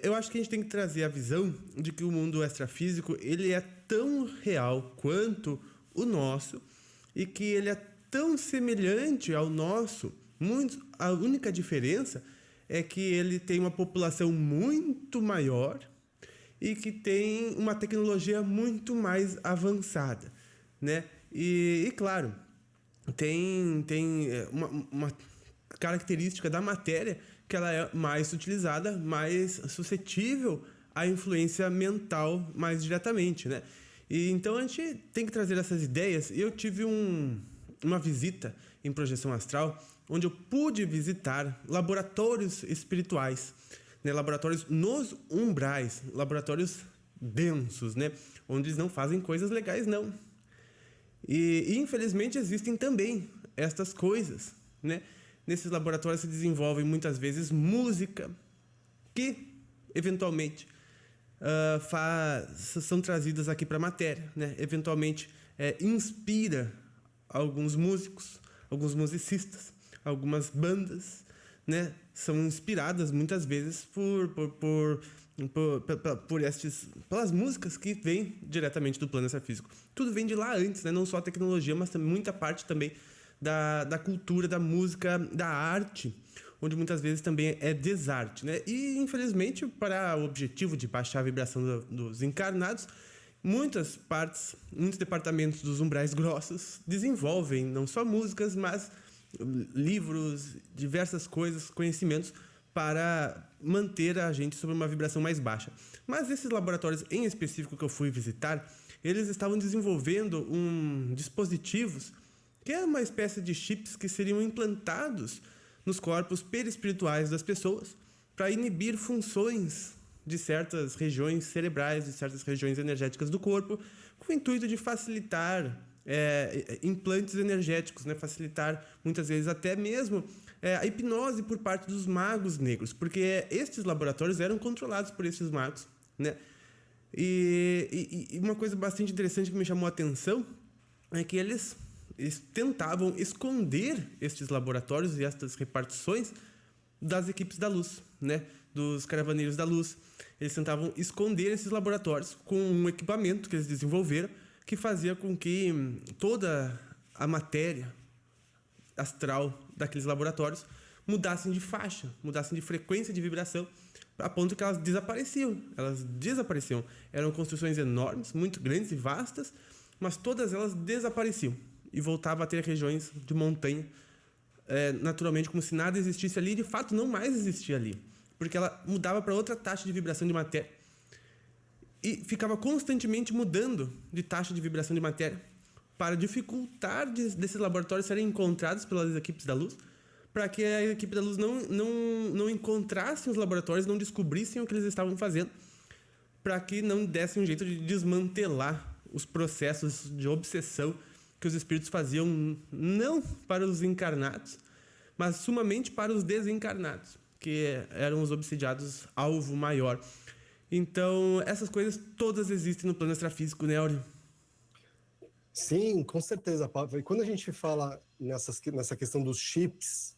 eu acho que a gente tem que trazer a visão de que o mundo extrafísico, ele é tão real quanto o nosso e que ele é tão semelhante ao nosso. A única diferença é que ele tem uma população muito maior e que tem uma tecnologia muito mais avançada, né? E claro, tem uma característica da matéria que ela é mais utilizada, mais suscetível à influência mental mais diretamente, né? E então a gente tem que trazer essas ideias. Eu tive uma visita em projeção astral, onde eu pude visitar laboratórios espirituais, né? Laboratórios nos umbrais, laboratórios densos, né? Onde eles não fazem coisas legais, não. E infelizmente existem também estas coisas, né? Nesses laboratórios se desenvolve muitas vezes música que, eventualmente, são trazidas aqui para a matéria, né? Eventualmente, inspira alguns músicos, alguns musicistas, algumas bandas, né? São inspiradas muitas vezes pelas músicas que vêm diretamente do plano extrafísico. Tudo vem de lá antes, né? Não só a tecnologia, mas também muita parte também da cultura, da música, da arte, onde muitas vezes também é desarte, né? E, infelizmente, para o objetivo de baixar a vibração dos encarnados, muitos departamentos dos umbrais grossos desenvolvem não só músicas, mas livros, diversas coisas, conhecimentos para manter a gente sobre uma vibração mais baixa. Mas esses laboratórios em específico que eu fui visitar, eles estavam desenvolvendo dispositivos que é uma espécie de chips que seriam implantados nos corpos perispirituais das pessoas para inibir funções de certas regiões cerebrais, de certas regiões energéticas do corpo, com o intuito de facilitar implantes energéticos, né? Facilitar muitas vezes até mesmo a hipnose por parte dos magos negros, porque estes laboratórios eram controlados por esses magos, né? E uma coisa bastante interessante que me chamou a atenção é que eles tentavam esconder estes laboratórios e estas repartições das equipes da luz, né? Dos caravaneiros da luz. Eles tentavam esconder esses laboratórios com um equipamento que eles desenvolveram que fazia com que toda a matéria astral daqueles laboratórios mudassem de faixa, mudassem de frequência de vibração, a ponto que elas desapareciam. Elas desapareciam. Eram construções enormes, muito grandes e vastas, mas todas elas desapareciam e voltava a ter regiões de montanha, naturalmente, como se nada existisse ali, e de fato não mais existia ali, porque ela mudava para outra taxa de vibração de matéria e ficava constantemente mudando de taxa de vibração de matéria para dificultar desses laboratórios serem encontrados pelas equipes da luz, para que a equipe da luz não encontrasse os laboratórios, não descobrissem o que eles estavam fazendo, para que não dessem um jeito de desmantelar os processos de obsessão que os espíritos faziam, não para os encarnados, mas sumamente para os desencarnados, que eram os obsidiados alvo maior. Então, essas coisas todas existem no plano extrafísico, né, Áureo? Sim, com certeza, Pablo. E quando a gente fala nessa questão dos chips,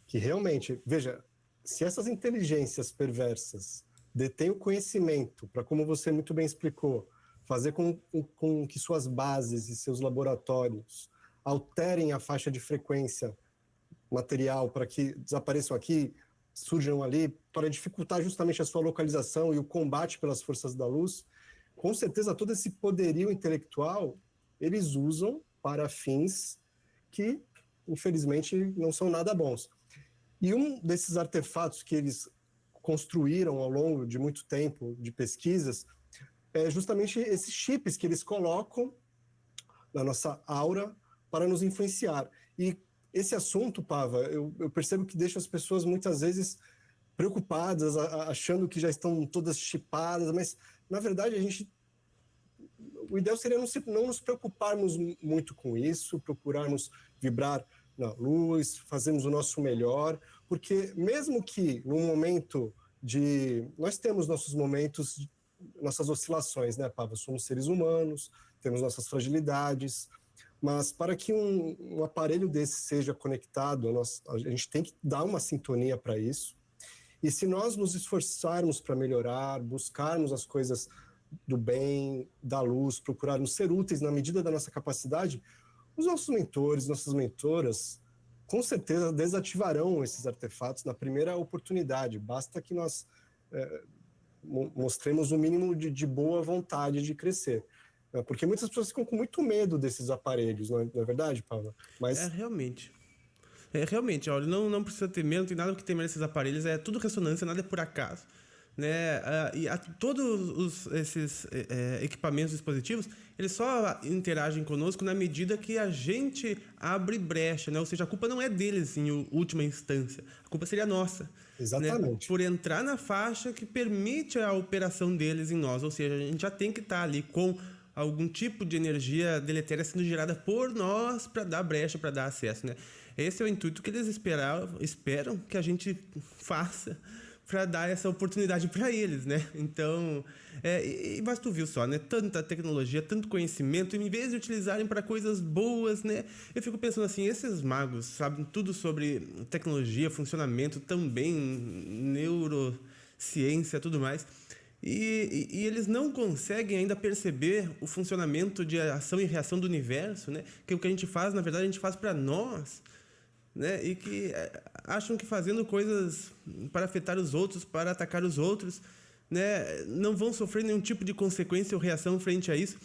que realmente, veja, se essas inteligências perversas detêm o conhecimento para, como você muito bem explicou, fazer com que suas bases e seus laboratórios alterem a faixa de frequência material para que desapareçam aqui, surjam ali, para dificultar justamente a sua localização e o combate pelas forças da luz, com certeza todo esse poderio intelectual eles usam para fins que, infelizmente, não são nada bons. E um desses artefatos que eles construíram ao longo de muito tempo de pesquisas é justamente esses chips que eles colocam na nossa aura para nos influenciar. E esse assunto, Pava, eu percebo que deixa as pessoas muitas vezes preocupadas, achando que já estão todas chipadas, mas na verdade o ideal seria não nos preocuparmos muito com isso, procurarmos vibrar na luz, fazermos o nosso melhor, porque mesmo que num momento nós temos nossos momentos, nossas oscilações, né, Pava? Somos seres humanos, temos nossas fragilidades, mas para que um aparelho desse seja conectado, a gente tem que dar uma sintonia para isso. E se nós nos esforçarmos para melhorar, buscarmos as coisas do bem, da luz, procurarmos ser úteis na medida da nossa capacidade, os nossos mentores, nossas mentoras, com certeza desativarão esses artefatos na primeira oportunidade. Basta que nós mostremos o mínimo de boa vontade de crescer. Porque muitas pessoas ficam com muito medo desses aparelhos, não é verdade, Paula? Mas... Realmente. Realmente, olha, não precisa ter medo, não tem nada que temer esses aparelhos, é tudo ressonância, nada é por acaso. Né? Todos esses equipamentos, dispositivos, eles só interagem conosco na medida que a gente abre brecha, né? Ou seja, a culpa não é deles em última instância, a culpa seria nossa. Exatamente. Né? Por entrar na faixa que permite a operação deles em nós, ou seja, a gente já tem que estar ali com algum tipo de energia deletéria sendo gerada por nós para dar brecha, para dar acesso, né? Esse é o intuito que eles esperam que a gente faça para dar essa oportunidade para eles, né? Então, mas tu viu só, né? Tanta tecnologia, tanto conhecimento, em vez de utilizarem para coisas boas, né? Eu fico pensando assim, esses magos sabem tudo sobre tecnologia, funcionamento, também neurociência, tudo mais. E eles não conseguem ainda perceber o funcionamento de ação e reação do universo, né? Que o que a gente faz, na verdade, a gente faz para nós, né? E que acham que fazendo coisas para afetar os outros, para atacar os outros, né? Não vão sofrer nenhum tipo de consequência ou reação frente a isso.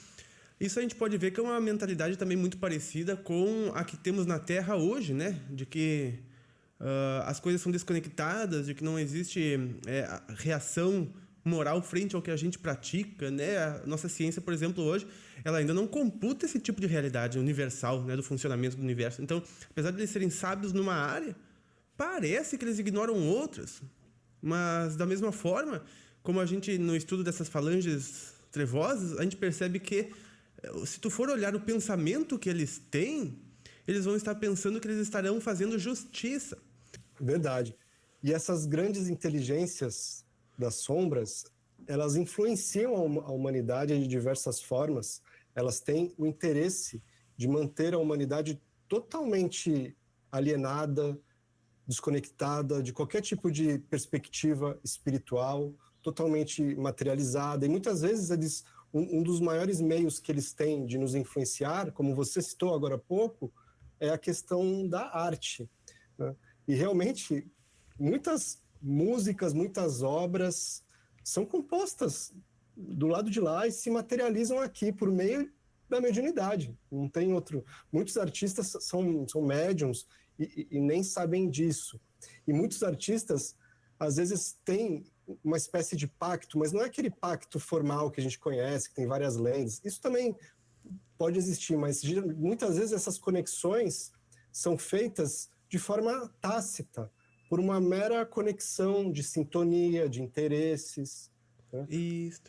Isso a gente pode ver que é uma mentalidade também muito parecida com a que temos na Terra hoje, né? De que as coisas são desconectadas, de que não existe reação moral frente ao que a gente pratica, né? A nossa ciência, por exemplo, hoje, ela ainda não computa esse tipo de realidade universal, né, do funcionamento do universo. Então, apesar de eles serem sábios numa área, parece que eles ignoram outras. Mas, da mesma forma, como a gente, no estudo dessas falanges trevosas, a gente percebe que, se tu for olhar o pensamento que eles têm, eles vão estar pensando que eles estarão fazendo justiça. Verdade. E essas grandes inteligências das sombras, elas influenciam a humanidade de diversas formas. Elas têm o interesse de manter a humanidade totalmente alienada, desconectada de qualquer tipo de perspectiva espiritual, totalmente materializada. E muitas vezes um dos maiores meios que eles têm de nos influenciar, como você citou agora há pouco, é a questão da arte, né? E realmente muitas músicas, muitas obras são compostas do lado de lá e se materializam aqui por meio da mediunidade. Não tem outro. Muitos artistas são médiums e nem sabem disso. E muitos artistas, às vezes, têm uma espécie de pacto, mas não é aquele pacto formal que a gente conhece, que tem várias lentes. Isso também pode existir, mas muitas vezes essas conexões são feitas de forma tácita, por uma mera conexão de sintonia, de interesses. Né? Isso.